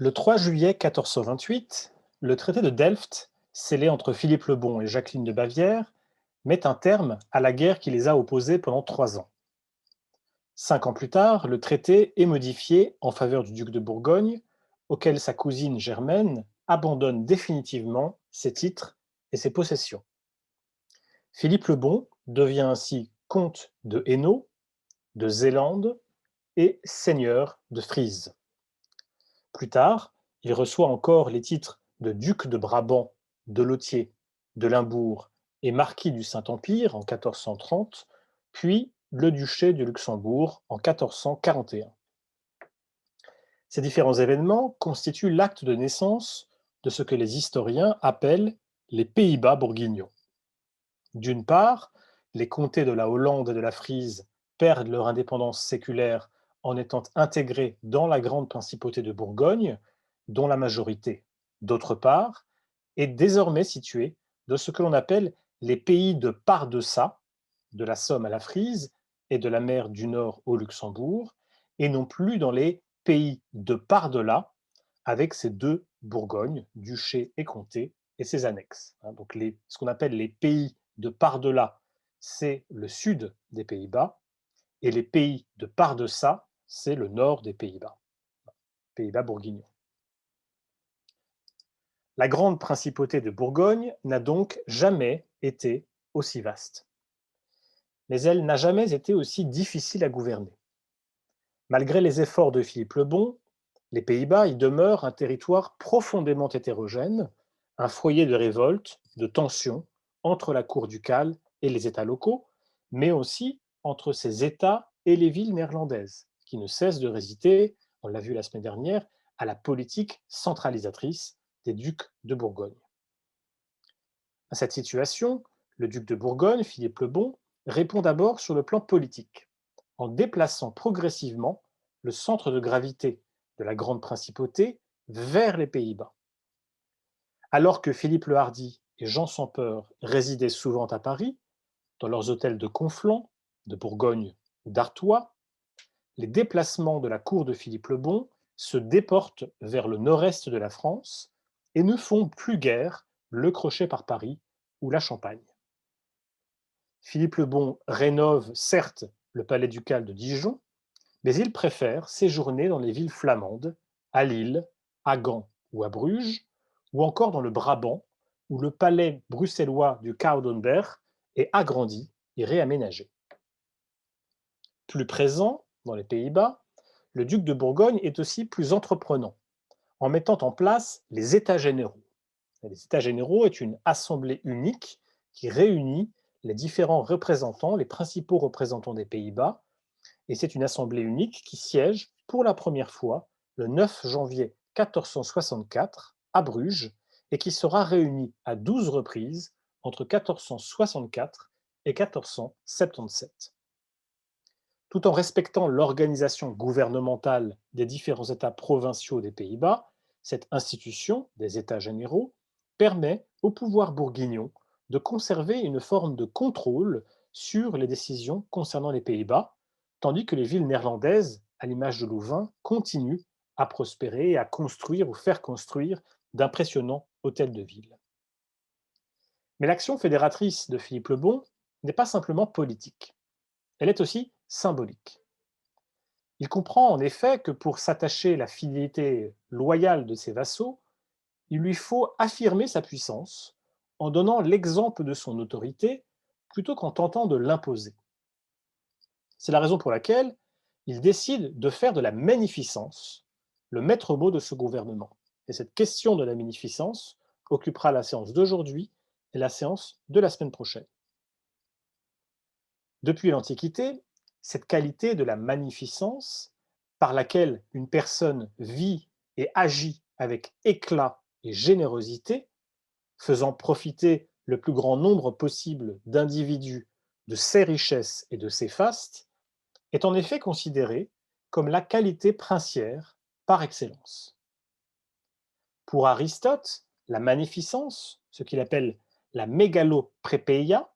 Le 3 juillet 1428, le traité de Delft, scellé entre Philippe le Bon et Jacqueline de Bavière, met un terme à la guerre qui les a opposés pendant 3 ans. 5 ans plus tard, le traité est modifié en faveur du duc de Bourgogne, auquel sa cousine Germaine abandonne définitivement ses titres et ses possessions. Philippe le Bon devient ainsi comte de Hainaut, de Zélande et seigneur de Frise. Plus tard, il reçoit encore les titres de duc de Brabant, de Lothier, de Limbourg et marquis du Saint-Empire en 1430, puis le duché de Luxembourg en 1441. Ces différents événements constituent l'acte de naissance de ce que les historiens appellent les Pays-Bas bourguignons. D'une part, les comtés de la Hollande et de la Frise perdent leur indépendance séculaire en étant intégrés dans la grande principauté de Bourgogne, dont la majorité, d'autre part, est désormais située dans ce que l'on appelle les pays de par-deçà, de la Somme à la Frise et de la mer du Nord au Luxembourg, et non plus dans les pays de par-delà, avec ces deux Bourgognes, duché et comté, et ses annexes. Donc ce qu'on appelle les pays de par-delà, c'est le sud des Pays-Bas, et les pays de par-deçà, c'est le nord des Pays-Bas, Pays-Bas bourguignons. La grande principauté de Bourgogne n'a donc jamais été aussi vaste. Mais elle n'a jamais été aussi difficile à gouverner. Malgré les efforts de Philippe le Bon, les Pays-Bas y demeurent un territoire profondément hétérogène, un foyer de révolte, de tensions entre la cour ducale et les États locaux, mais aussi entre ces États et les villes néerlandaises, qui ne cessent de résister, on l'a vu la semaine dernière, à la politique centralisatrice des ducs de Bourgogne. À cette situation, le duc de Bourgogne, Philippe le Bon, répond d'abord sur le plan politique, en déplaçant progressivement le centre de gravité de la grande principauté vers les Pays-Bas. Alors que Philippe le Hardi et Jean sans Peur résidaient souvent à Paris, dans leurs hôtels de Conflans, de Bourgogne ou d'Artois, les déplacements de la cour de Philippe le Bon se déportent vers le nord-est de la France et ne font plus guère le crochet par Paris ou la Champagne. Philippe le Bon rénove certes le palais ducal de Dijon, mais il préfère séjourner dans les villes flamandes, à Lille, à Gand ou à Bruges, ou encore dans le Brabant, où le palais bruxellois du Coudenberg est agrandi et réaménagé. Plus présent dans les Pays-Bas, le duc de Bourgogne est aussi plus entreprenant, en mettant en place les États généraux. Les États généraux est une assemblée unique qui réunit les différents représentants, les principaux représentants des Pays-Bas, et c'est une assemblée unique qui siège pour la première fois le 9 janvier 1464 à Bruges et qui sera réunie à 12 reprises entre 1464 et 1477. Tout en respectant l'organisation gouvernementale des différents États provinciaux des Pays-Bas, cette institution des États généraux permet au pouvoir bourguignon de conserver une forme de contrôle sur les décisions concernant les Pays-Bas, tandis que les villes néerlandaises, à l'image de Louvain, continuent à prospérer et à construire ou faire construire d'impressionnants hôtels de ville. Mais l'action fédératrice de Philippe le Bon n'est pas simplement politique, elle est aussi symbolique. Il comprend en effet que pour s'attacher la fidélité loyale de ses vassaux, il lui faut affirmer sa puissance en donnant l'exemple de son autorité plutôt qu'en tentant de l'imposer. C'est la raison pour laquelle il décide de faire de la magnificence le maître mot de ce gouvernement. Et cette question de la magnificence occupera la séance d'aujourd'hui et la séance de la semaine prochaine. Depuis l'Antiquité, cette qualité de la magnificence, par laquelle une personne vit et agit avec éclat et générosité, faisant profiter le plus grand nombre possible d'individus de ses richesses et de ses fastes, est en effet considérée comme la qualité princière par excellence. Pour Aristote, la magnificence, ce qu'il appelle la mégaloprépeia,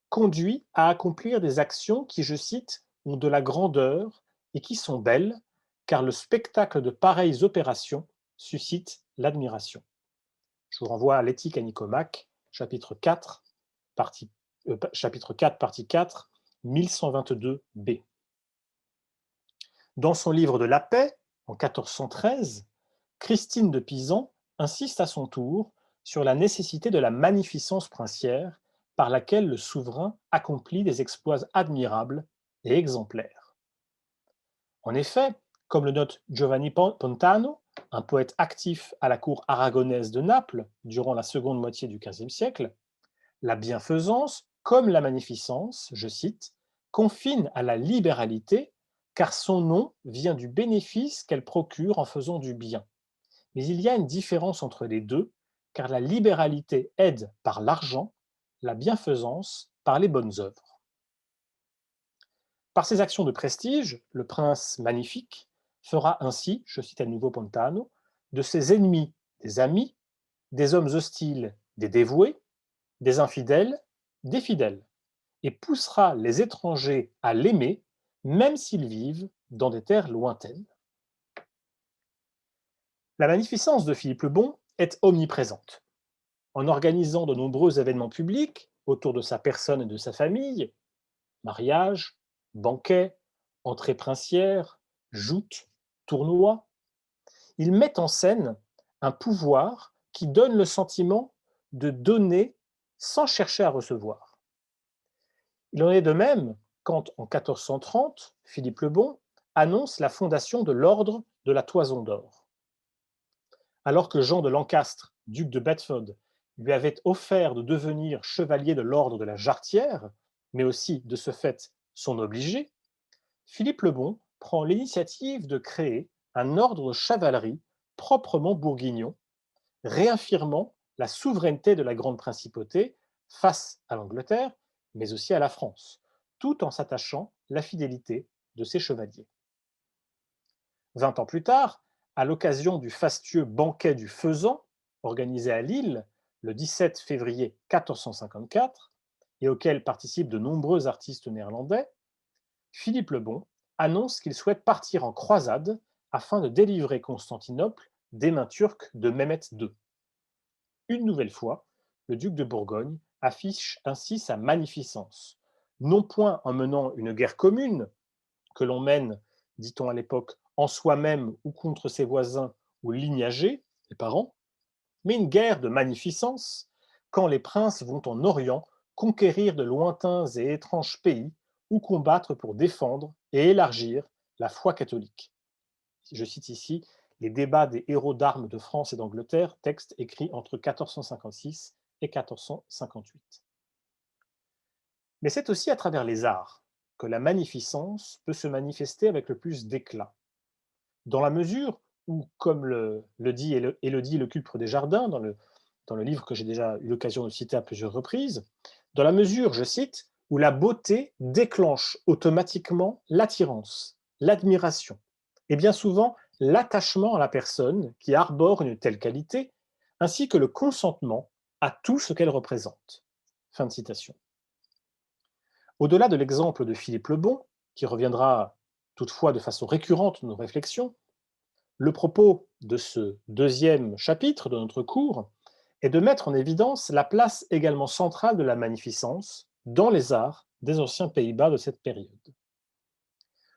conduit à accomplir des actions qui, je cite, ont de la grandeur et qui sont belles, car le spectacle de pareilles opérations suscite l'admiration. Je vous renvoie à l'Éthique à Nicomaque, chapitre 4, partie 4, 1122b. Dans son livre de la paix, en 1413, Christine de Pisan insiste à son tour sur la nécessité de la magnificence princière par laquelle le souverain accomplit des exploits admirables et exemplaires. En effet, comme le note Giovanni Pontano, un poète actif à la cour aragonaise de Naples durant la seconde moitié du XVe siècle, la bienfaisance, comme la magnificence, je cite, confine à la libéralité, car son nom vient du bénéfice qu'elle procure en faisant du bien. Mais il y a une différence entre les deux, car la libéralité aide par l'argent, la bienfaisance par les bonnes œuvres. Par ses actions de prestige, le prince magnifique fera ainsi, je cite à nouveau Pontano, de ses ennemis des amis, des hommes hostiles des dévoués, des infidèles des fidèles, et poussera les étrangers à l'aimer, même s'ils vivent dans des terres lointaines. La magnificence de Philippe le Bon est omniprésente. En organisant de nombreux événements publics autour de sa personne et de sa famille, mariage, banquets, entrées princières, joutes, tournois, il met en scène un pouvoir qui donne le sentiment de donner sans chercher à recevoir. Il en est de même quand, en 1430, Philippe le Bon annonce la fondation de l'ordre de la Toison d'Or. Alors que Jean de Lancastre, duc de Bedford, lui avait offert de devenir chevalier de l'ordre de la Jarretière, mais aussi, de ce fait, son obligé, Philippe le Bon prend l'initiative de créer un ordre de chevalerie proprement bourguignon, réaffirmant la souveraineté de la grande principauté face à l'Angleterre, mais aussi à la France, tout en s'attachant la fidélité de ses chevaliers. 20 ans plus tard, à l'occasion du fastueux banquet du Faisan, organisé à Lille le 17 février 1454, et auquel participent de nombreux artistes néerlandais, Philippe le Bon annonce qu'il souhaite partir en croisade afin de délivrer Constantinople des mains turques de Mehmet II. Une nouvelle fois, le duc de Bourgogne affiche ainsi sa magnificence, non point en menant une guerre commune, que l'on mène, dit-on à l'époque, en soi-même ou contre ses voisins ou lignagés, les parents, mais une guerre de magnificence, quand les princes vont en Orient conquérir de lointains et étranges pays ou combattre pour défendre et élargir la foi catholique. Je cite ici les débats des héros d'armes de France et d'Angleterre, texte écrit entre 1456 et 1458. Mais c'est aussi à travers les arts que la magnificence peut se manifester avec le plus d'éclat. Dans la mesure où, comme le dit Élodie Lecupre Desjardins dans le livre que j'ai déjà eu l'occasion de citer à plusieurs reprises, dans la mesure, je cite, où la beauté déclenche automatiquement l'attirance, l'admiration, et bien souvent l'attachement à la personne qui arbore une telle qualité, ainsi que le consentement à tout ce qu'elle représente. Fin de citation. Au-delà de l'exemple de Philippe le Bon, qui reviendra toutefois de façon récurrente dans nos réflexions, le propos de ce deuxième chapitre de notre cours est de mettre en évidence la place également centrale de la magnificence dans les arts des anciens Pays-Bas de cette période.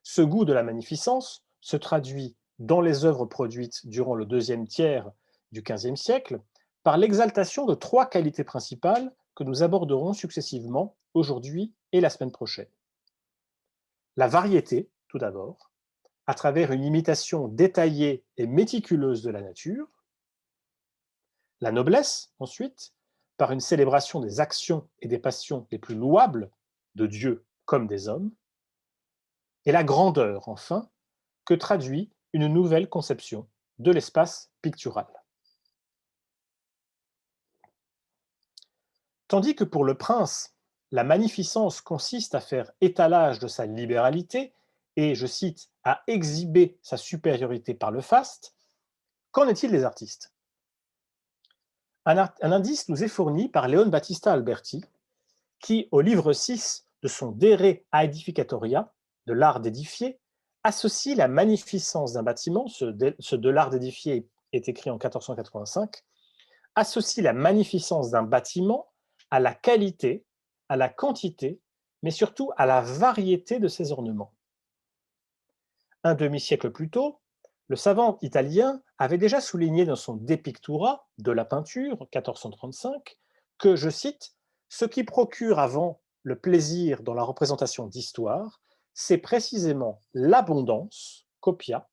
Ce goût de la magnificence se traduit dans les œuvres produites durant le deuxième tiers du XVe siècle par l'exaltation de trois qualités principales que nous aborderons successivement aujourd'hui et la semaine prochaine. La variété, tout d'abord, à travers une imitation détaillée et méticuleuse de la nature. La noblesse, ensuite, par une célébration des actions et des passions les plus louables de Dieu comme des hommes, et la grandeur, enfin, que traduit une nouvelle conception de l'espace pictural. Tandis que pour le prince, la magnificence consiste à faire étalage de sa libéralité et, je cite, à exhiber sa supériorité par le faste, qu'en est-il des artistes? Un indice nous est fourni par Leon Battista Alberti, qui, au livre 6 de son De Re Aedificatoria, de l'art d'édifier, associe la magnificence d'un bâtiment, ce de l'art d'édifier est écrit en 1485, associe la magnificence d'un bâtiment à la qualité, à la quantité, mais surtout à la variété de ses ornements. Un demi-siècle plus tôt, le savant italien avait déjà souligné dans son De Pictura de la peinture, 1435, que, je cite, « ce qui procure avant le plaisir dans la représentation d'histoire, c'est précisément l'abondance, copia,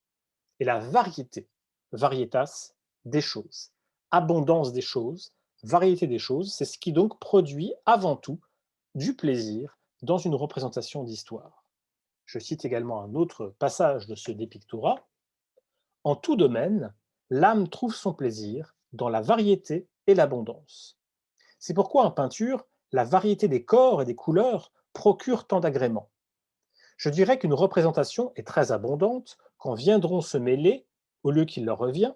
et la variété, varietas, des choses. Abondance des choses, variété des choses, c'est ce qui donc produit avant tout du plaisir dans une représentation d'histoire. » Je cite également un autre passage de ce De Pictura. « En tout domaine, l'âme trouve son plaisir dans la variété et l'abondance. C'est pourquoi en peinture, la variété des corps et des couleurs procure tant d'agréments. Je dirais qu'une représentation est très abondante quand viendront se mêler, au lieu qu'il leur revient,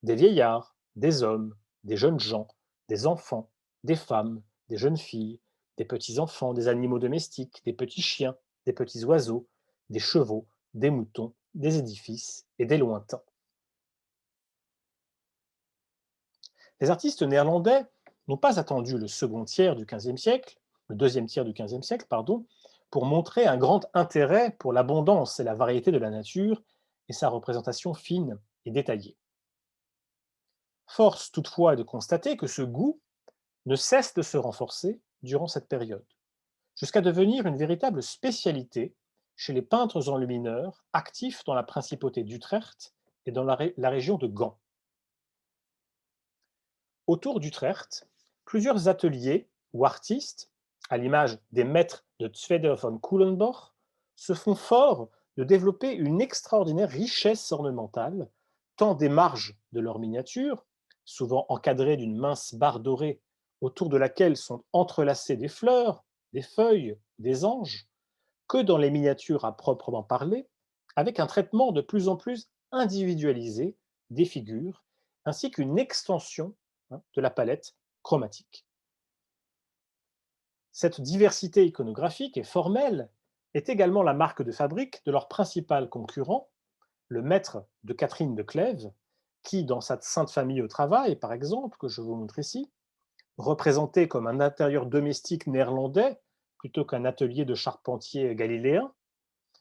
des vieillards, des hommes, des jeunes gens, des enfants, des femmes, des jeunes filles, des petits-enfants, des animaux domestiques, des petits chiens, des petits oiseaux, des chevaux, des moutons, des édifices et des lointains. » Les artistes néerlandais n'ont pas attendu le second tiers du XVe siècle, le deuxième tiers du XVe siècle, pardon, pour montrer un grand intérêt pour l'abondance et la variété de la nature et sa représentation fine et détaillée. Force toutefois est de constater que ce goût ne cesse de se renforcer durant cette période, jusqu'à devenir une véritable spécialité chez les peintres enlumineurs actifs dans la principauté d'Utrecht et dans la région de Gand. Autour d'Utrecht, plusieurs ateliers ou artistes, à l'image des maîtres de Zweder von Kulenborch, se font fort de développer une extraordinaire richesse ornementale, tant des marges de leurs miniatures, souvent encadrées d'une mince barre dorée autour de laquelle sont entrelacées des fleurs, des feuilles, des anges, que dans les miniatures à proprement parler, avec un traitement de plus en plus individualisé des figures, ainsi qu'une extension de la palette chromatique. Cette diversité iconographique et formelle est également la marque de fabrique de leur principal concurrent, le maître de Catherine de Clèves, qui, dans sa Sainte Famille au travail, par exemple, que je vous montre ici, représenté comme un intérieur domestique néerlandais plutôt qu'un atelier de charpentier galiléen,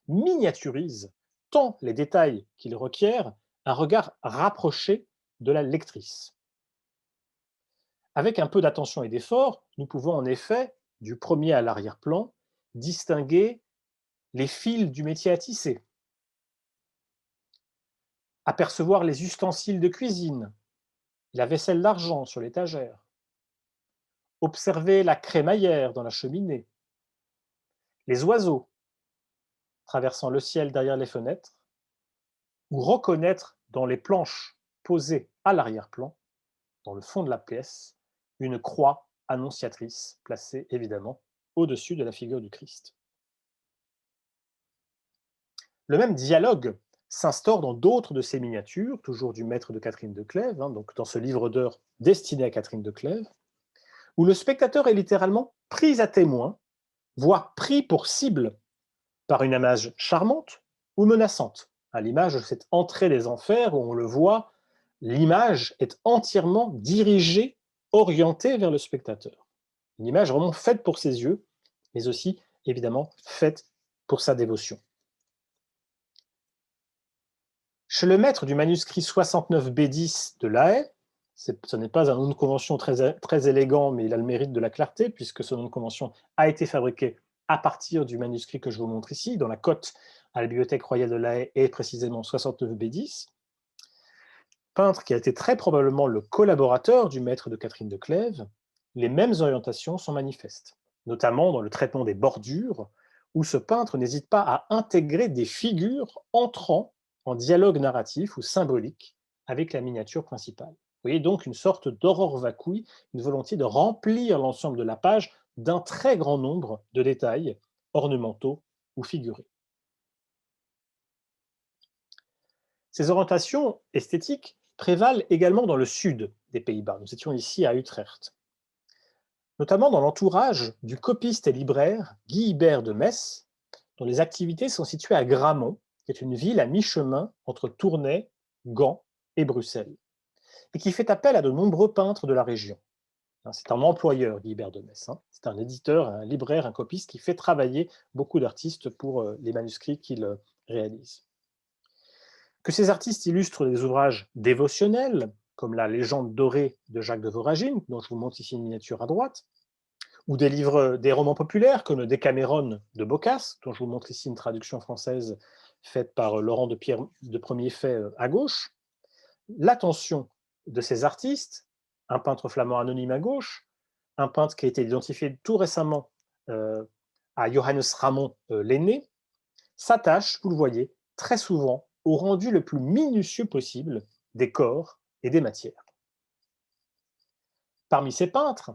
miniaturise tant les détails qu'il requiert un regard rapproché de la lectrice. Avec un peu d'attention et d'effort, nous pouvons en effet, du premier à l'arrière-plan, distinguer les fils du métier à tisser, apercevoir les ustensiles de cuisine, la vaisselle d'argent sur l'étagère, observer la crémaillère dans la cheminée, les oiseaux traversant le ciel derrière les fenêtres, ou reconnaître dans les planches posées à l'arrière-plan, dans le fond de la pièce, une croix annonciatrice placée évidemment au-dessus de la figure du Christ. Le même dialogue s'instaure dans d'autres de ces miniatures, toujours du maître de Catherine de Clèves, donc dans ce livre d'heures destiné à Catherine de Clèves, où le spectateur est littéralement pris à témoin, voire pris pour cible par une image charmante ou menaçante, à l'image de cette entrée des enfers où on le voit, l'image est entièrement dirigée, orientée vers le spectateur. Une image vraiment faite pour ses yeux, mais aussi évidemment faite pour sa dévotion. Chez le maître du manuscrit 69B10 de La Haye, ce n'est pas un nom de convention très élégant, mais il a le mérite de la clarté, puisque ce nom de convention a été fabriqué à partir du manuscrit que je vous montre ici, dans la cote à la Bibliothèque royale de La Haye, et précisément 69B10. Peintre qui a été très probablement le collaborateur du maître de Catherine de Clèves, les mêmes orientations sont manifestes, notamment dans le traitement des bordures, où ce peintre n'hésite pas à intégrer des figures entrant en dialogue narratif ou symbolique avec la miniature principale. Vous voyez donc une sorte d'aurore vacui, une volonté de remplir l'ensemble de la page d'un très grand nombre de détails ornementaux ou figurés. Ces orientations esthétiques prévalent également dans le sud des Pays-Bas. Nous étions ici à Utrecht, notamment dans l'entourage du copiste et libraire Guy Hibert de Metz, dont les activités sont situées à Gramont, qui est une ville à mi-chemin entre Tournai, Gand et Bruxelles, et qui fait appel à de nombreux peintres de la région. C'est un employeur, Guy Hibert de Metz. C'est un éditeur, un libraire, un copiste qui fait travailler beaucoup d'artistes pour les manuscrits qu'il réalise. Que ces artistes illustrent des ouvrages dévotionnels, comme la Légende dorée de Jacques de Voragine, dont je vous montre ici une miniature à droite, ou des livres, des romans populaires comme le Décameron de Boccace, dont je vous montre ici une traduction française faite par Laurent de Premier Fait à gauche. L'attention de ces artistes, un peintre flamand anonyme à gauche, un peintre qui a été identifié tout récemment à Johannes Ramon l'Aîné, s'attache, vous le voyez, très souvent au rendu le plus minutieux possible des corps et des matières. Parmi ces peintres,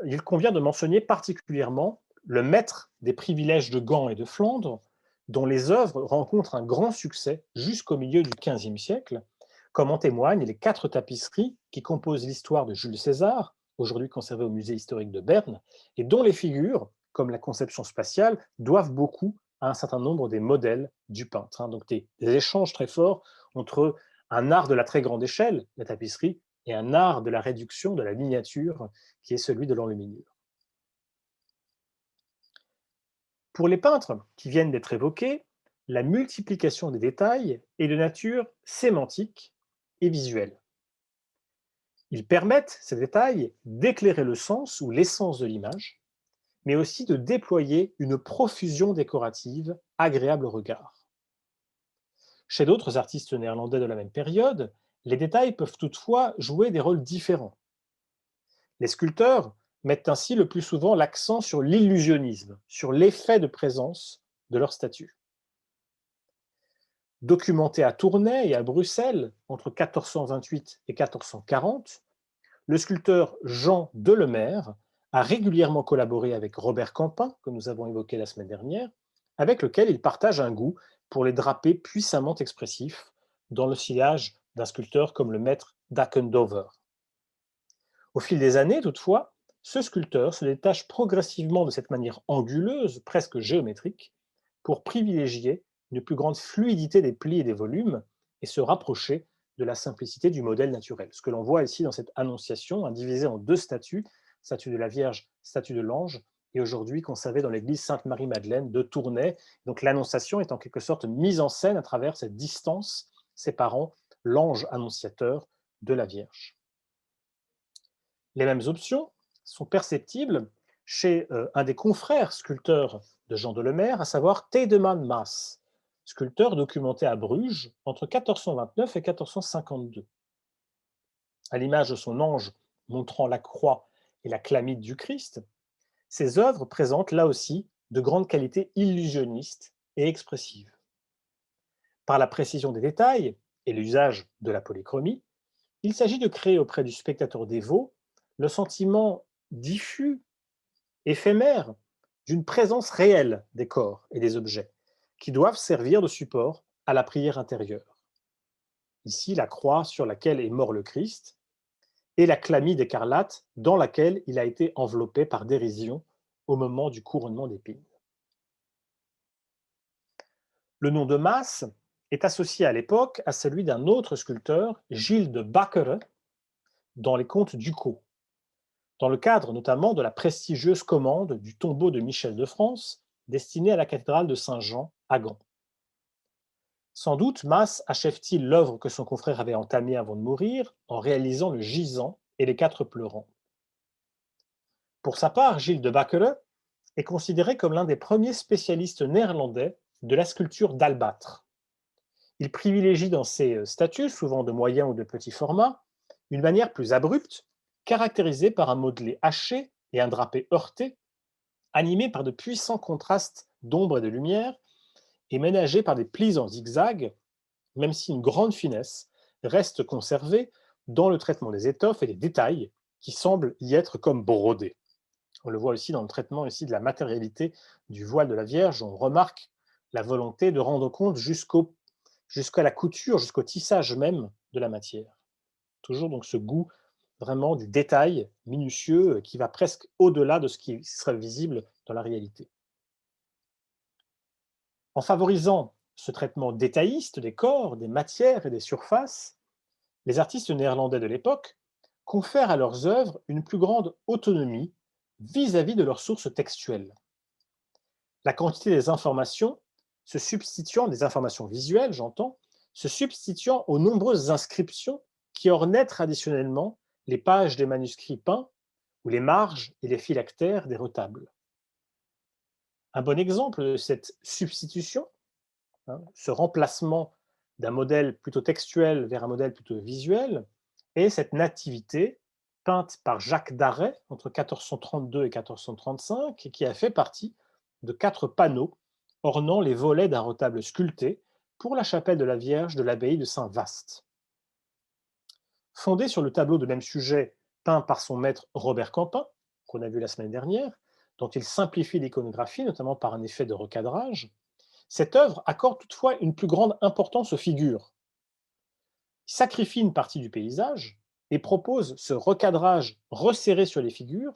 il convient de mentionner particulièrement le maître des privilèges de Gand et de Flandre, dont les œuvres rencontrent un grand succès jusqu'au milieu du XVe siècle, comme en témoignent les 4 tapisseries qui composent l'histoire de Jules César, aujourd'hui conservées au musée historique de Berne, et dont les figures, comme la conception spatiale, doivent beaucoup à un certain nombre des modèles du peintre. Donc des échanges très forts entre un art de la très grande échelle, la tapisserie, et un art de la réduction, de la miniature, qui est celui de l'enluminure. Pour les peintres qui viennent d'être évoqués, la multiplication des détails est de nature sémantique et visuelle. Ils permettent, ces détails, d'éclairer le sens ou l'essence de l'image, mais aussi de déployer une profusion décorative agréable au regard. Chez d'autres artistes néerlandais de la même période, les détails peuvent toutefois jouer des rôles différents. Les sculpteurs mettent ainsi le plus souvent l'accent sur l'illusionnisme, sur l'effet de présence de leur statue. Documenté à Tournai et à Bruxelles entre 1428 et 1440, le sculpteur Jean Delemaire a régulièrement collaboré avec Robert Campin, que nous avons évoqué la semaine dernière, avec lequel il partage un goût pour les drapés puissamment expressifs dans le sillage d'un sculpteur comme le maître d'Ackendover. Au fil des années, toutefois, ce sculpteur se détache progressivement de cette manière anguleuse, presque géométrique, pour privilégier une plus grande fluidité des plis et des volumes et se rapprocher de la simplicité du modèle naturel. Ce que l'on voit ici dans cette annonciation, divisée en 2 statues, statue de la Vierge, statue de l'Ange, et aujourd'hui conservée dans l'église Sainte-Marie-Madeleine de Tournai. Donc l'annonciation est en quelque sorte mise en scène à travers cette distance séparant l'ange annonciateur de la Vierge. Les mêmes options sont perceptibles chez un des confrères sculpteurs de Jean Delemaire, à savoir Tiedeman Maas, sculpteur documenté à Bruges entre 1429 et 1452. À l'image de son ange montrant la croix et la chlamyde du Christ, ses œuvres présentent là aussi de grandes qualités illusionnistes et expressives. Par la précision des détails et l'usage de la polychromie, il s'agit de créer auprès du spectateur dévot le sentiment diffus, éphémère, d'une présence réelle des corps et des objets, qui doivent servir de support à la prière intérieure. Ici, la croix sur laquelle est mort le Christ, et la chlamyde écarlate dans laquelle il a été enveloppé par dérision au moment du couronnement d'épines. Le nom de Maas est associé à l'époque à celui d'un autre sculpteur, Gilles de Backere, dans les contes ducaux, dans le cadre notamment de la prestigieuse commande du tombeau de Michel de France, destiné à la cathédrale de Saint-Jean à Gand. Sans doute, Maas achève-t-il l'œuvre que son confrère avait entamée avant de mourir, en réalisant le gisant et les 4 pleurants. Pour sa part, Gilles de Backere est considéré comme l'un des premiers spécialistes néerlandais de la sculpture d'albâtre. Il privilégie dans ses statues, souvent de moyen ou de petit format, une manière plus abrupte, caractérisée par un modelé haché et un drapé heurté, animé par de puissants contrastes d'ombre et de lumière, est ménagé par des plis en zigzag, même si une grande finesse reste conservée dans le traitement des étoffes et des détails qui semblent y être comme brodés. On le voit aussi dans le traitement ici de la matérialité du voile de la Vierge. On remarque la volonté de rendre compte jusqu'à la couture, jusqu'au tissage même de la matière. Toujours donc ce goût vraiment du détail minutieux qui va presque au-delà de ce qui serait visible dans la réalité. En favorisant ce traitement détailliste des corps, des matières et des surfaces, les artistes néerlandais de l'époque confèrent à leurs œuvres une plus grande autonomie vis-à-vis de leurs sources textuelles. La quantité des informations des informations visuelles, j'entends, se substituant aux nombreuses inscriptions qui ornaient traditionnellement les pages des manuscrits peints ou les marges et les phylactères des retables. Un bon exemple de cette substitution, ce remplacement d'un modèle plutôt textuel vers un modèle plutôt visuel, est cette nativité peinte par Jacques d'Array entre 1432 et 1435 et qui a fait partie de 4 panneaux ornant les volets d'un retable sculpté pour la chapelle de la Vierge de l'abbaye de Saint-Vaast. Fondé sur le tableau de même sujet peint par son maître Robert Campin, qu'on a vu la semaine dernière, dont il simplifie l'iconographie, notamment par un effet de recadrage, cette œuvre accorde toutefois une plus grande importance aux figures. Il sacrifie une partie du paysage et propose ce recadrage resserré sur les figures,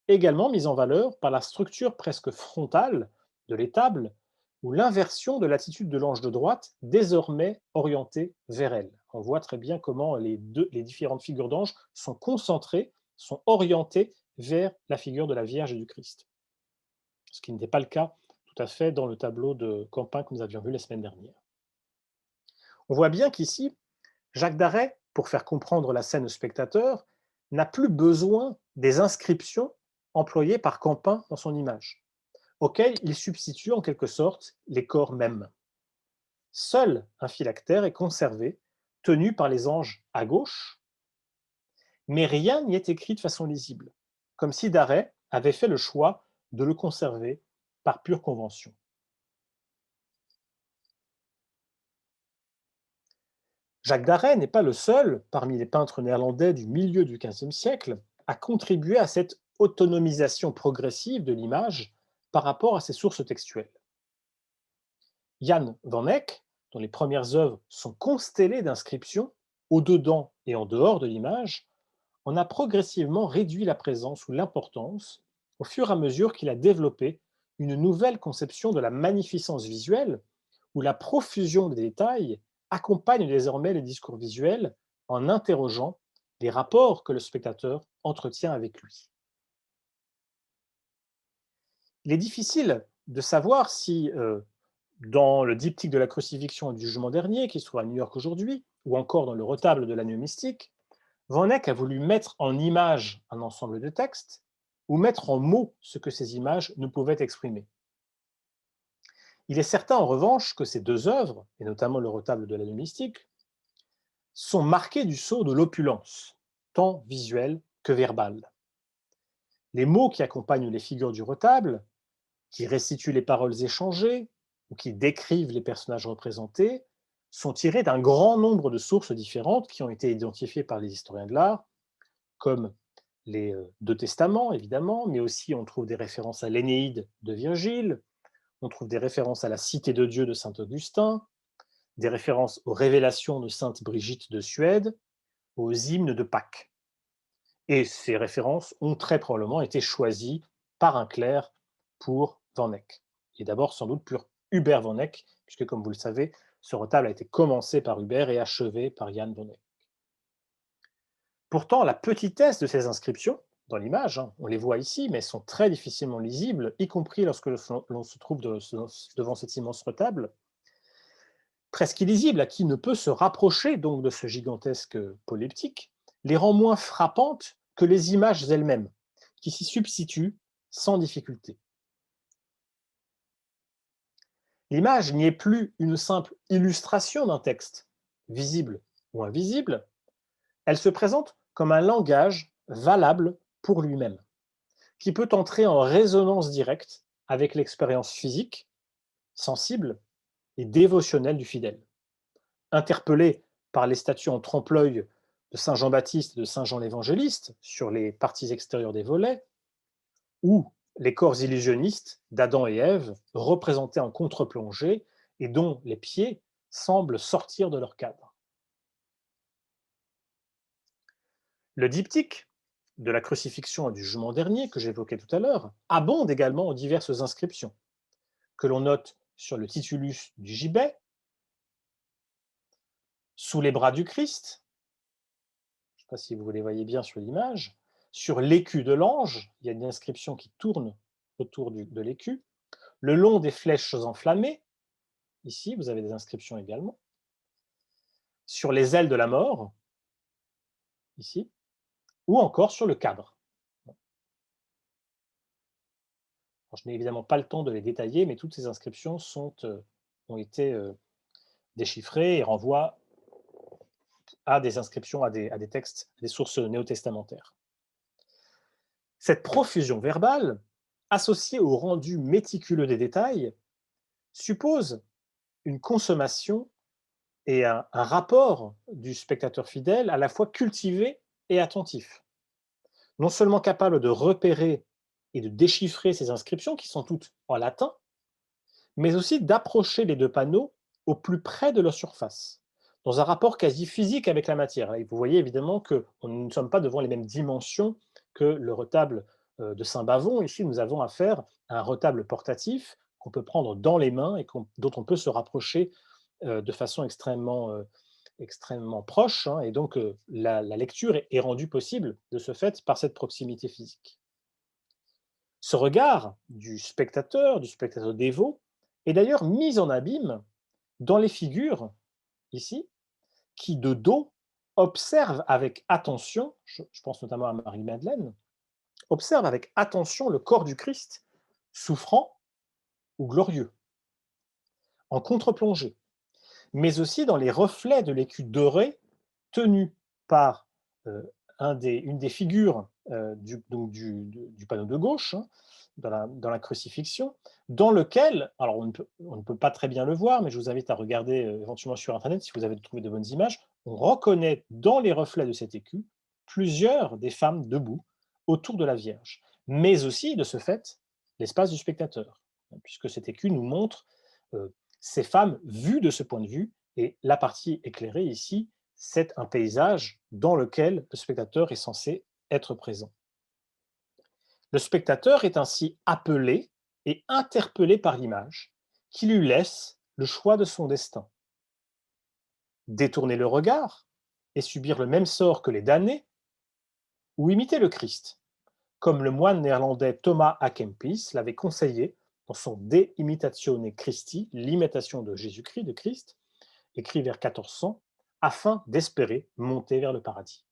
également mis en valeur par la structure presque frontale de l'étable ou l'inversion de l'attitude de l'ange de droite, désormais orientée vers elle. On voit très bien comment les différentes figures d'anges sont concentrées, sont orientées vers la figure de la Vierge et du Christ. Ce qui n'était pas le cas tout à fait dans le tableau de Campin que nous avions vu la semaine dernière. On voit bien qu'ici, Jacques d'Array, pour faire comprendre la scène au spectateur, n'a plus besoin des inscriptions employées par Campin dans son image, auxquelles il substitue en quelque sorte les corps mêmes. Seul un phylactère est conservé, tenu par les anges à gauche, mais rien n'y est écrit de façon lisible, comme si d'Array avait fait le choix de le conserver par pure convention. Jacques d'Array n'est pas le seul, parmi les peintres néerlandais du milieu du XVe siècle, à contribuer à cette autonomisation progressive de l'image par rapport à ses sources textuelles. Jan van Eyck, dont les premières œuvres sont constellées d'inscriptions au-dedans et en dehors de l'image, en a progressivement réduit la présence ou l'importance au fur et à mesure qu'il a développé une nouvelle conception de la magnificence visuelle où la profusion des détails accompagne désormais les discours visuels en interrogeant les rapports que le spectateur entretient avec lui. Il est difficile de savoir si, dans le diptyque de la crucifixion et du jugement dernier, qui se trouve à New York aujourd'hui, ou encore dans le retable de l'agneau mystique, Van Eyck a voulu mettre en image un ensemble de textes ou mettre en mots ce que ces images ne pouvaient exprimer. Il est certain en revanche que ces deux œuvres, et notamment le retable de l'agneau mystique, sont marquées du sceau de l'opulence, tant visuelle que verbale. Les mots qui accompagnent les figures du retable, qui restituent les paroles échangées ou qui décrivent les personnages représentés, sont tirés d'un grand nombre de sources différentes qui ont été identifiées par les historiens de l'art, comme les deux testaments, évidemment, mais aussi on trouve des références à l'Énéide de Virgile, on trouve des références à la Cité de Dieu de saint Augustin, des références aux révélations de sainte Brigitte de Suède, aux hymnes de Pâques. Et ces références ont très probablement été choisies par un clerc pour Van Eyck. Et d'abord sans doute pour Hubert Van Eyck, puisque comme vous le savez, ce retable a été commencé par Hubert et achevé par Jan Van Eyck. Pourtant, la petitesse de ces inscriptions, dans l'image, on les voit ici, mais elles sont très difficilement lisibles, y compris lorsque l'on se trouve devant cet immense retable, presque illisible, à qui ne peut se rapprocher donc de ce gigantesque polyptyque, les rend moins frappantes que les images elles-mêmes, qui s'y substituent sans difficulté. L'image n'y est plus une simple illustration d'un texte, visible ou invisible, elle se présente comme un langage valable pour lui-même, qui peut entrer en résonance directe avec l'expérience physique, sensible et dévotionnelle du fidèle. Interpellé par les statues en trompe-l'œil de Saint Jean-Baptiste et de Saint Jean l'Évangéliste sur les parties extérieures des volets, ou les corps illusionnistes d'Adam et Ève représentés en contre-plongée et dont les pieds semblent sortir de leur cadre. Le diptyque de la crucifixion et du jugement dernier, que j'évoquais tout à l'heure, abonde également en diverses inscriptions, que l'on note sur le titulus du gibet, sous les bras du Christ, je ne sais pas si vous les voyez bien sur l'image, sur l'écu de l'ange, il y a une inscription qui tourne autour de l'écu, le long des flèches enflammées, ici vous avez des inscriptions également, sur les ailes de la mort, ici, ou encore sur le cadre. Alors, je n'ai évidemment pas le temps de les détailler, mais toutes ces inscriptions ont été déchiffrées et renvoient à des inscriptions, à des textes, à des sources néo-testamentaires. Cette profusion verbale, associée au rendu méticuleux des détails, suppose une consommation et un rapport du spectateur fidèle à la fois cultivé et attentif. Non seulement capable de repérer et de déchiffrer ces inscriptions, qui sont toutes en latin, mais aussi d'approcher les deux panneaux au plus près de leur surface, dans un rapport quasi physique avec la matière. Et vous voyez évidemment que nous ne sommes pas devant les mêmes dimensions que le retable de Saint-Bavon. Ici, nous avons affaire à un retable portatif qu'on peut prendre dans les mains et dont on peut se rapprocher de façon extrêmement proche. Hein, et donc, la lecture est rendue possible de ce fait par cette proximité physique. Ce regard du spectateur dévot, est d'ailleurs mis en abîme dans les figures, ici, qui de dos observent avec attention, je pense notamment à Marie-Madeleine, observent avec attention le corps du Christ, souffrant ou glorieux, en contre-plongée, mais aussi dans les reflets de l'écu doré tenu par une des figures du panneau de gauche, hein, dans la crucifixion, dans lequel, alors on ne peut pas très bien le voir, mais je vous invite à regarder éventuellement sur Internet si vous avez trouvé de bonnes images, on reconnaît dans les reflets de cet écu plusieurs des femmes debout autour de la Vierge, mais aussi, de ce fait, l'espace du spectateur, puisque cet écu nous montre ces femmes vues de ce point de vue, et la partie éclairée ici, c'est un paysage dans lequel le spectateur est censé être présent. Le spectateur est ainsi appelé et interpellé par l'image, qui lui laisse le choix de son destin. Détourner le regard et subir le même sort que les damnés, ou imiter le Christ, comme le moine néerlandais Thomas à Kempis l'avait conseillé dans son De Imitatione Christi, l'imitation de Jésus-Christ, de Christ, écrit vers 1400, afin d'espérer monter vers le paradis.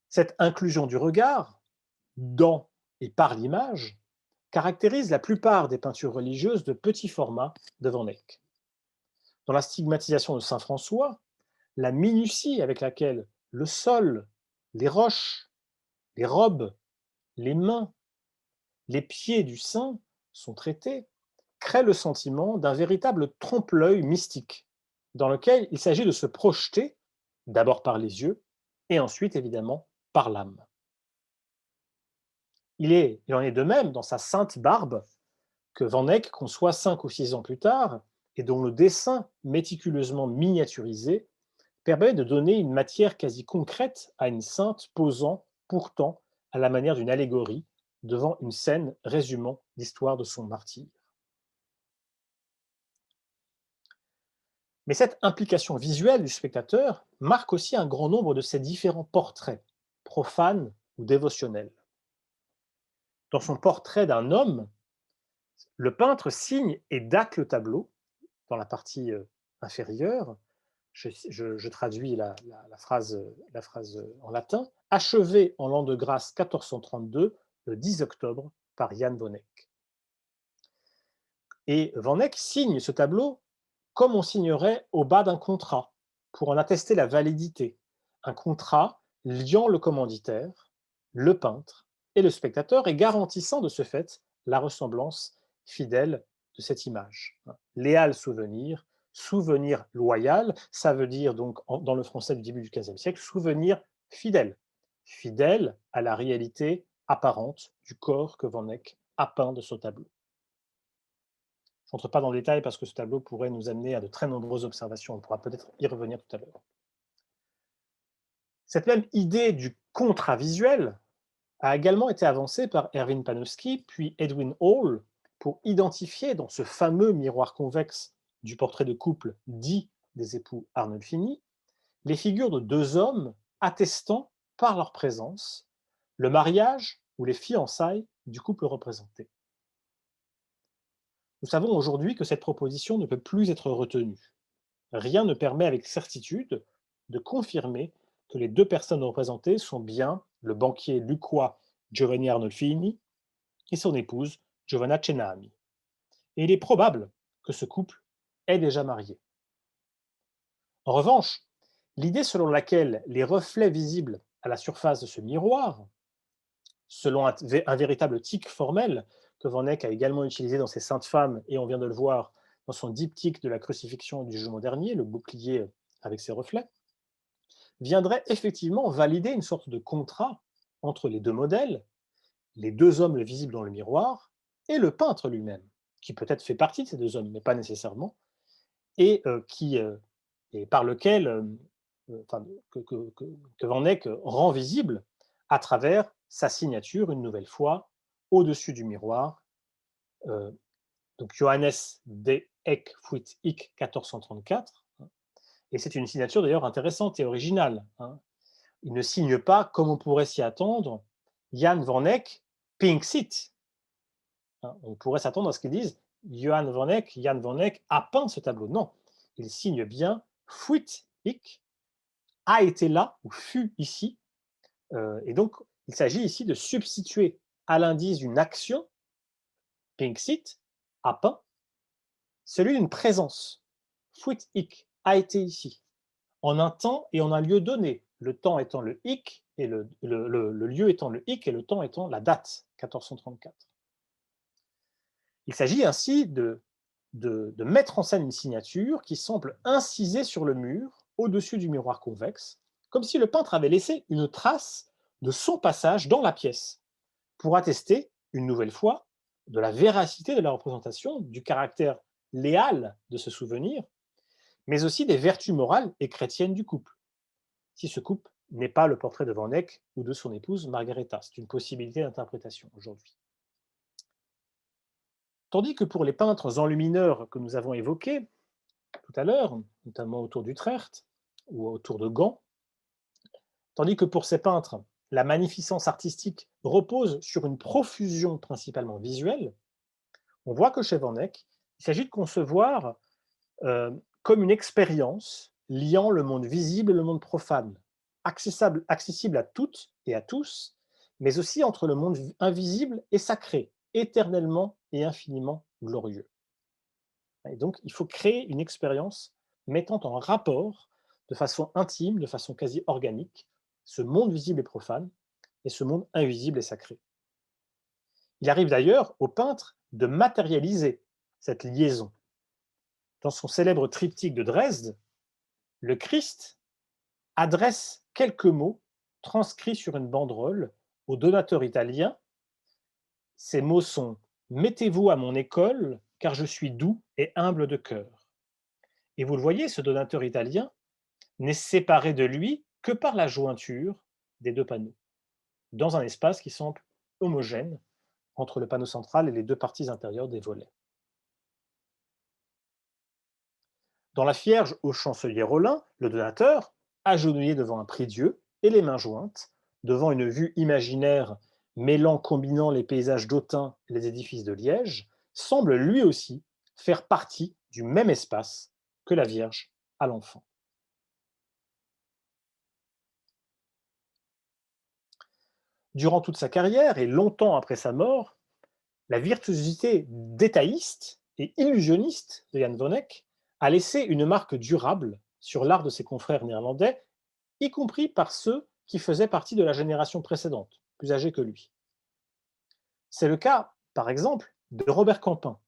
Cette inclusion du regard, dans et par l'image, caractérise la plupart des peintures religieuses de petit format de Van Eyck. Dans la stigmatisation de saint François, la minutie avec laquelle le sol, les roches, les robes, les mains, les pieds du saint sont traités, crée le sentiment d'un véritable trompe-l'œil mystique, dans lequel il s'agit de se projeter, d'abord par les yeux, et ensuite évidemment par l'âme. Il en est de même dans sa Sainte Barbe, que Van Eyck conçoit 5 ou 6 ans plus tard, et dont le dessin méticuleusement miniaturisé permet de donner une matière quasi concrète à une sainte posant pourtant à la manière d'une allégorie devant une scène résumant l'histoire de son martyre. Mais cette implication visuelle du spectateur marque aussi un grand nombre de ses différents portraits, profanes ou dévotionnels. Dans son portrait d'un homme, le peintre signe et date le tableau dans la partie inférieure. Je traduis la phrase en latin. Achevé en l'an de grâce 1432, le 10 octobre, par Jan Van Eyck. Et Van Eyck signe ce tableau comme on signerait au bas d'un contrat, pour en attester la validité. Un contrat liant le commanditaire, le peintre et le spectateur et garantissant de ce fait la ressemblance fidèle de cette image. Léal souvenir, souvenir loyal, ça veut dire donc dans le français du début du XVe siècle, souvenir fidèle, fidèle à la réalité apparente du corps que Van Eyck a peint de ce tableau. Je n'entre pas dans le détail parce que ce tableau pourrait nous amener à de très nombreuses observations. On pourra peut-être y revenir tout à l'heure. Cette même idée du contravisuel a également été avancée par Erwin Panofsky puis Edwin Hall pour identifier dans ce fameux miroir convexe du portrait de couple dit des époux Arnolfini les figures de deux hommes attestant par leur présence le mariage ou les fiançailles du couple représenté. Nous savons aujourd'hui que cette proposition ne peut plus être retenue. Rien ne permet avec certitude de confirmer que les deux personnes représentées sont bien le banquier lucquois Giovanni Arnolfini et son épouse Giovanna Cenami. Et il est probable que ce couple est déjà marié. En revanche, l'idée selon laquelle les reflets visibles à la surface de ce miroir, selon un véritable tic formel que Van Eyck a également utilisé dans ses Saintes Femmes, et on vient de le voir dans son diptyque de la crucifixion du jugement dernier, le bouclier avec ses reflets, viendrait effectivement valider une sorte de contrat entre les deux modèles, les deux hommes visibles dans le miroir, et le peintre lui-même, qui peut-être fait partie de ces deux hommes, mais pas nécessairement, et et par lequel enfin, que Van Eyck rend visible à travers sa signature, une nouvelle fois, au-dessus du miroir. Donc Johannes de Eck Fuit Ick 1434, et c'est une signature d'ailleurs intéressante et originale. Il ne signe pas, comme on pourrait s'y attendre, Jan Van Eyck Pinksit. On pourrait s'attendre à ce qu'ils disent Jan Van Eyck a peint ce tableau. Non, il signe bien Fuit Ick, a été là ou fut ici. Et donc, il s'agit ici de substituer à l'indice d'une action, Pinksit, a peint, celui d'une présence, Fuit Ick, a été ici, en un temps et en un lieu donné, le temps étant le hic et le lieu étant le hic et le temps étant la date, 1434. Il s'agit ainsi de mettre en scène une signature qui semble incisée sur le mur, au-dessus du miroir convexe, comme si le peintre avait laissé une trace de son passage dans la pièce, pour attester, une nouvelle fois, de la véracité de la représentation, du caractère léal de ce souvenir, mais aussi des vertus morales et chrétiennes du couple, si ce couple n'est pas le portrait de Van Eyck ou de son épouse Margaretha. C'est une possibilité d'interprétation aujourd'hui. Tandis que pour les peintres enlumineurs que nous avons évoqués tout à l'heure, notamment autour d'Utrecht ou autour de Gand, tandis que pour ces peintres, la magnificence artistique repose sur une profusion principalement visuelle, on voit que chez Van Eyck, il s'agit de concevoir comme une expérience liant le monde visible et le monde profane, accessible à toutes et à tous, mais aussi entre le monde invisible et sacré, éternellement et infiniment glorieux. Et donc, il faut créer une expérience mettant en rapport, de façon intime, de façon quasi organique, ce monde visible et profane et ce monde invisible et sacré. Il arrive d'ailleurs au peintre de matérialiser cette liaison. Dans son célèbre triptyque de Dresde, le Christ adresse quelques mots transcrits sur une banderole au donateur italien. Ces mots sont « Mettez-vous à mon école, car je suis doux et humble de cœur ». Et vous le voyez, ce donateur italien n'est séparé de lui que par la jointure des deux panneaux, dans un espace qui semble homogène entre le panneau central et les deux parties intérieures des volets. Dans la Vierge au chancelier Rollin, le donateur, agenouillé devant un prie-dieu et les mains jointes, devant une vue imaginaire combinant les paysages d'Autun et les édifices de Liège, semble lui aussi faire partie du même espace que la Vierge à l'enfant. Durant toute sa carrière et longtemps après sa mort, la virtuosité détailliste et illusionniste de Jan Van Eyck a laissé une marque durable sur l'art de ses confrères néerlandais, y compris par ceux qui faisaient partie de la génération précédente, plus âgés que lui. C'est le cas, par exemple, de Robert Campin,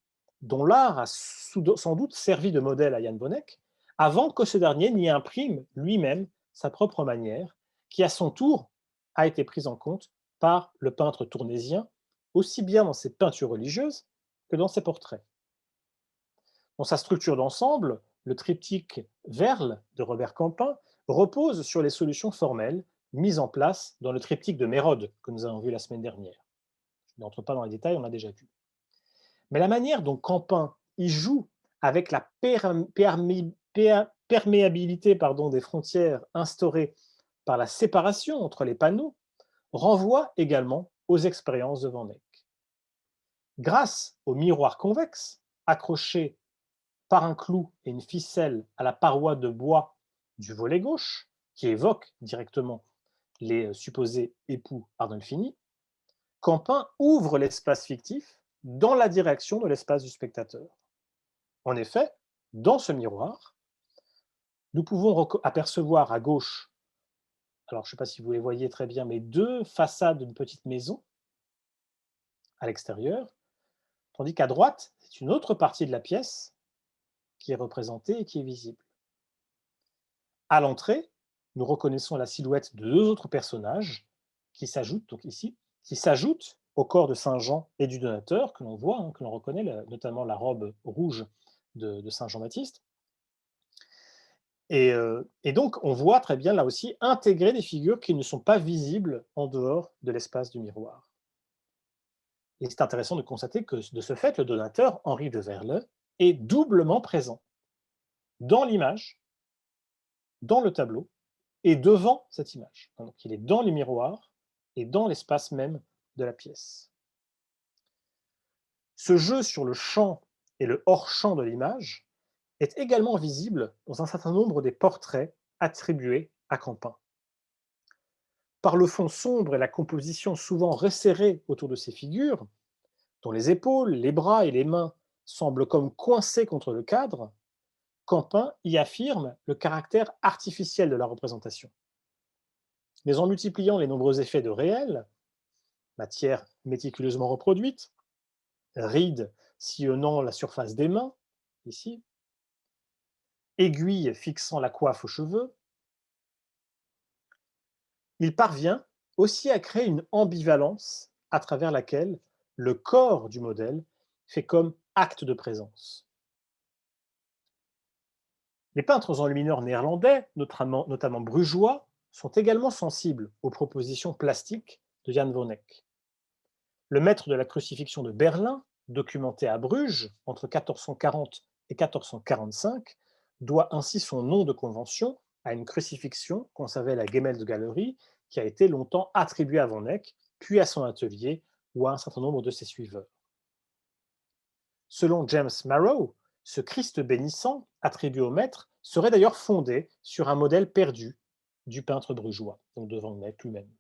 dont l'art a sans doute servi de modèle à Jan Bonneck, avant que ce dernier n'y imprime lui-même sa propre manière, qui à son tour a été prise en compte par le peintre tournésien, aussi bien dans ses peintures religieuses que dans ses portraits. Dans sa structure d'ensemble, le triptyque Verle de Robert Campin repose sur les solutions formelles mises en place dans le triptyque de Mérode que nous avons vu la semaine dernière. Je n'entre pas dans les détails, on l'a déjà vu. Mais la manière dont Campin y joue avec la perméabilité des frontières instaurées par la séparation entre les panneaux renvoie également aux expériences de Van Eyck. Grâce au miroir convexe, accroché par un clou et une ficelle à la paroi de bois du volet gauche, qui évoque directement les supposés époux Ardolfini, Campin ouvre l'espace fictif dans la direction de l'espace du spectateur. En effet, dans ce miroir, nous pouvons apercevoir à gauche, alors je ne sais pas si vous les voyez très bien, mais deux façades d'une petite maison à l'extérieur, tandis qu'à droite, c'est une autre partie de la pièce qui est représentée et qui est visible. À l'entrée, nous reconnaissons la silhouette de deux autres personnages qui s'ajoutent, donc ici, qui s'ajoutent au corps de Saint Jean et du donateur, que l'on voit, que l'on reconnaît, notamment la robe rouge de Saint Jean-Baptiste. Et donc, on voit très bien là aussi intégrer des figures qui ne sont pas visibles en dehors de l'espace du miroir. Et c'est intéressant de constater que, de ce fait, le donateur, Henri de Verle, est doublement présent dans l'image, dans le tableau, et devant cette image. Donc, il est dans les miroirs et dans l'espace même de la pièce. Ce jeu sur le champ et le hors-champ de l'image est également visible dans un certain nombre des portraits attribués à Campin. Par le fond sombre et la composition souvent resserrée autour de ces figures, dont les épaules, les bras et les mains semblent comme coincés contre le cadre, Campin y affirme le caractère artificiel de la représentation. Mais en multipliant les nombreux effets de réel, matière méticuleusement reproduite, rides sillonnant la surface des mains, ici, aiguilles fixant la coiffe aux cheveux, il parvient aussi à créer une ambivalence à travers laquelle le corps du modèle fait comme acte de présence. Les peintres enlumineurs néerlandais, notamment brugeois, sont également sensibles aux propositions plastiques de Jan van Eyck. Le maître de la crucifixion de Berlin, documenté à Bruges entre 1440 et 1445, doit ainsi son nom de convention à une crucifixion qu'on savait la Gemäldegalerie, qui a été longtemps attribuée à Van Eyck, puis à son atelier ou à un certain nombre de ses suiveurs. Selon James Marrow, ce Christ bénissant, attribué au maître, serait d'ailleurs fondé sur un modèle perdu du peintre brugeois, donc de Van Eyck lui-même.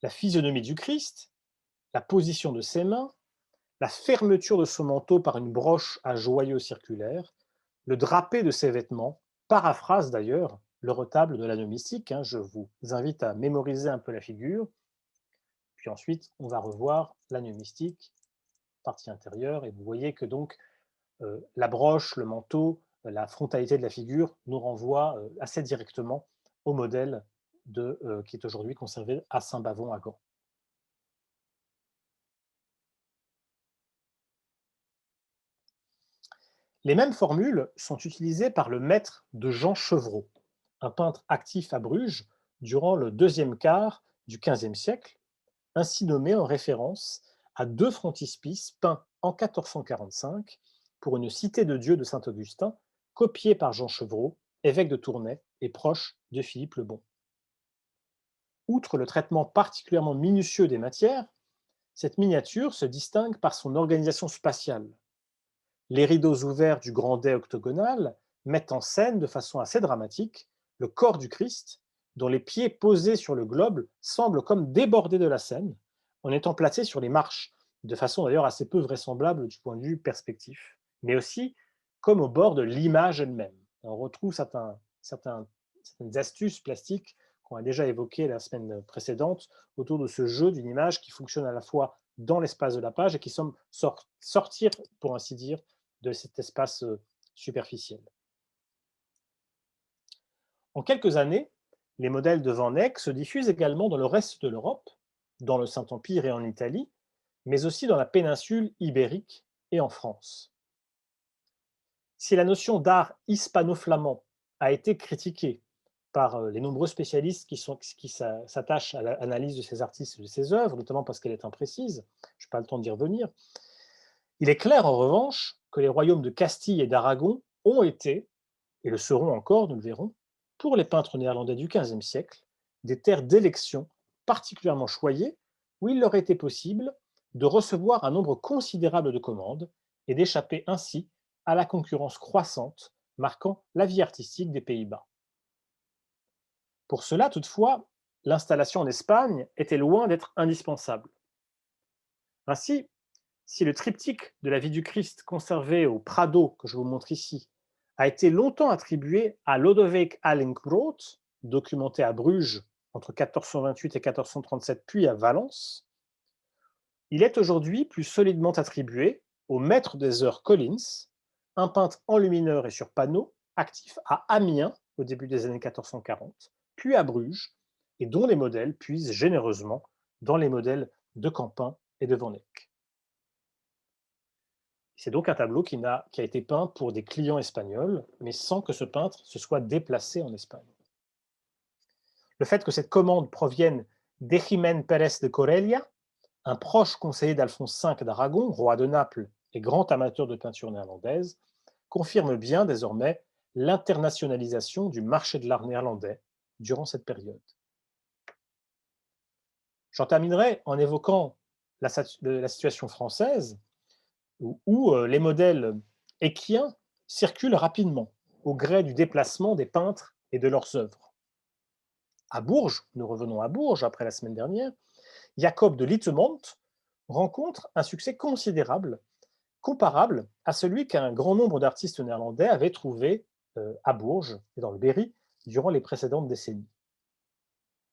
La physionomie du Christ, la position de ses mains, la fermeture de son manteau par une broche à joyaux circulaires, le drapé de ses vêtements, paraphrase d'ailleurs le retable de l'anneau mystique. Je vous invite à mémoriser un peu la figure. Puis ensuite, on va revoir l'anneau mystique, partie intérieure, et vous voyez que donc la broche, le manteau, la frontalité de la figure nous renvoie assez directement au modèle qui est aujourd'hui conservé à Saint-Bavon à Gand. Les mêmes formules sont utilisées par le maître de Jean Chevreau, un peintre actif à Bruges durant le deuxième quart du XVe siècle, ainsi nommé en référence à deux frontispices peints en 1445 pour une cité de Dieu de Saint-Augustin, copiée par Jean Chevreau, évêque de Tournai et proche de Philippe le Bon. Outre le traitement particulièrement minutieux des matières, cette miniature se distingue par son organisation spatiale. Les rideaux ouverts du grand dais octogonal mettent en scène de façon assez dramatique le corps du Christ, dont les pieds posés sur le globe semblent comme débordés de la scène, en étant placés sur les marches, de façon d'ailleurs assez peu vraisemblable du point de vue perspectif, mais aussi comme au bord de l'image elle-même. On retrouve certaines astuces plastiques qu'on a déjà évoquées la semaine précédente autour de ce jeu d'une image qui fonctionne à la fois dans l'espace de la page et qui semblent sortir, pour ainsi dire, de cet espace superficiel. En quelques années, les modèles de Van Eyck se diffusent également dans le reste de l'Europe, dans le Saint-Empire et en Italie, mais aussi dans la péninsule ibérique et en France. Si la notion d'art hispano-flamand a été critiquée par les nombreux spécialistes qui s'attachent à l'analyse de ces artistes et de ces œuvres, notamment parce qu'elle est imprécise, je n'ai pas le temps d'y revenir, il est clair en revanche que les royaumes de Castille et d'Aragon ont été, et le seront encore, nous le verrons, pour les peintres néerlandais du XVe siècle, des terres d'élection particulièrement choyées où il leur était possible de recevoir un nombre considérable de commandes et d'échapper ainsi à la concurrence croissante marquant la vie artistique des Pays-Bas. Pour cela, toutefois, l'installation en Espagne était loin d'être indispensable. Ainsi, si le triptyque de la vie du Christ conservé au Prado, que je vous montre ici, a été longtemps attribué à Lodewijk Alinckrodt, documenté à Bruges entre 1428 et 1437, puis à Valence, il est aujourd'hui plus solidement attribué au maître des heures Collins, un peintre enlumineur et sur panneau, actif à Amiens au début des années 1440, puis à Bruges, et dont les modèles puisent généreusement dans les modèles de Campin et de Van Eyck. C'est donc un tableau qui a été peint pour des clients espagnols, mais sans que ce peintre se soit déplacé en Espagne. Le fait que cette commande provienne d'Ejimen Pérez de Corella, un proche conseiller d'Alphonse V d'Aragon, roi de Naples et grand amateur de peinture néerlandaise, confirme bien désormais l'internationalisation du marché de l'art néerlandais durant cette période. J'en terminerai en évoquant la situation française, où les modèles équiens circulent rapidement au gré du déplacement des peintres et de leurs œuvres. À Bourges, nous revenons à Bourges après la semaine dernière, Jacob de Litemont rencontre un succès considérable, comparable à celui qu'un grand nombre d'artistes néerlandais avaient trouvé à Bourges et dans le Berry durant les précédentes décennies.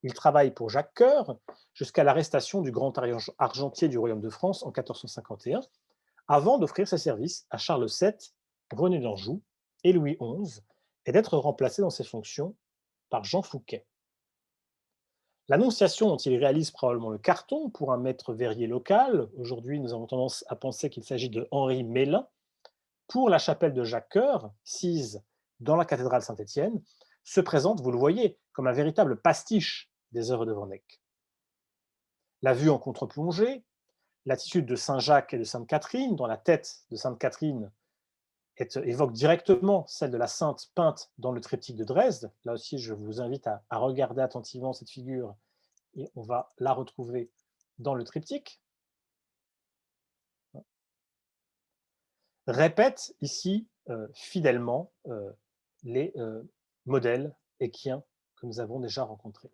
Il travaille pour Jacques Coeur jusqu'à l'arrestation du grand argentier du Royaume de France en 1451, avant d'offrir ses services à Charles VII, René d'Anjou et Louis XI, et d'être remplacé dans ses fonctions par Jean Fouquet. L'Annonciation dont il réalise probablement le carton pour un maître verrier local, aujourd'hui nous avons tendance à penser qu'il s'agit de Henri Mélin, pour la chapelle de Jacques Coeur, sise dans la cathédrale Saint-Étienne, se présente, vous le voyez, comme un véritable pastiche des œuvres de Van Eyck. La vue en contre-plongée, l'attitude de Saint Jacques et de Sainte Catherine, dont la tête de Sainte Catherine évoque directement celle de la sainte peinte dans le triptyque de Dresde. Là aussi, je vous invite à regarder attentivement cette figure et on va la retrouver dans le triptyque. Répète ici fidèlement les modèles équiens que nous avons déjà rencontrés.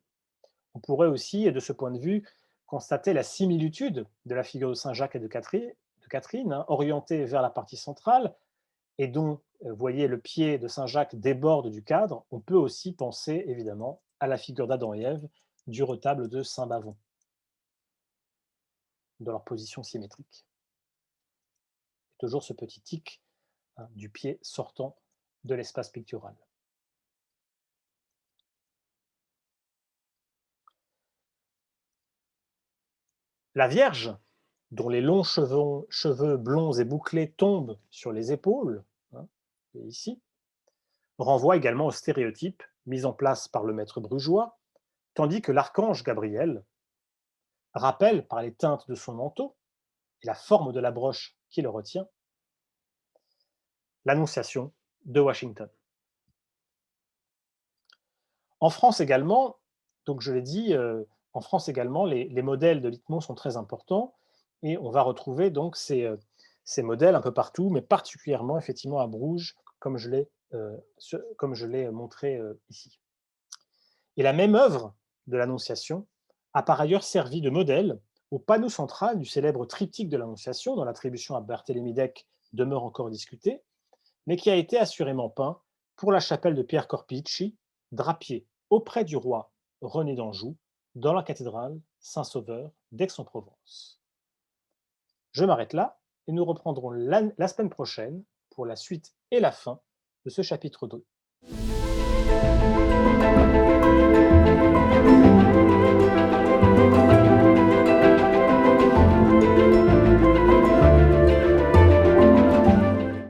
On pourrait aussi, de ce point de vue, constater la similitude de la figure de Saint Jacques et de Catherine, orientée vers la partie centrale, et dont, vous voyez, le pied de Saint Jacques déborde du cadre. On peut aussi penser, évidemment, à la figure d'Adam et Ève du retable de Saint Bavon, dans leur position symétrique. Et toujours ce petit tic du pied sortant de l'espace pictural. La Vierge, dont les longs cheveux blonds et bouclés tombent sur les épaules, ici, renvoie également au stéréotype mis en place par le maître brugeois, tandis que l'archange Gabriel rappelle, par les teintes de son manteau et la forme de la broche qui le retient, l'Annonciation de Washington. En France également, donc je l'ai dit, en France également, les modèles de Litemont sont très importants et on va retrouver donc ces modèles un peu partout, mais particulièrement effectivement à Bruges, comme je l'ai montré ici. Et la même œuvre de l'Annonciation a par ailleurs servi de modèle au panneau central du célèbre triptyque de l'Annonciation, dont l'attribution à Barthélemy d'Eck demeure encore discutée, mais qui a été assurément peint pour la chapelle de Pierre Corpici, drapier auprès du roi René d'Anjou, dans la cathédrale Saint-Sauveur d'Aix-en-Provence. Je m'arrête là et nous reprendrons la semaine prochaine pour la suite et la fin de ce chapitre 2.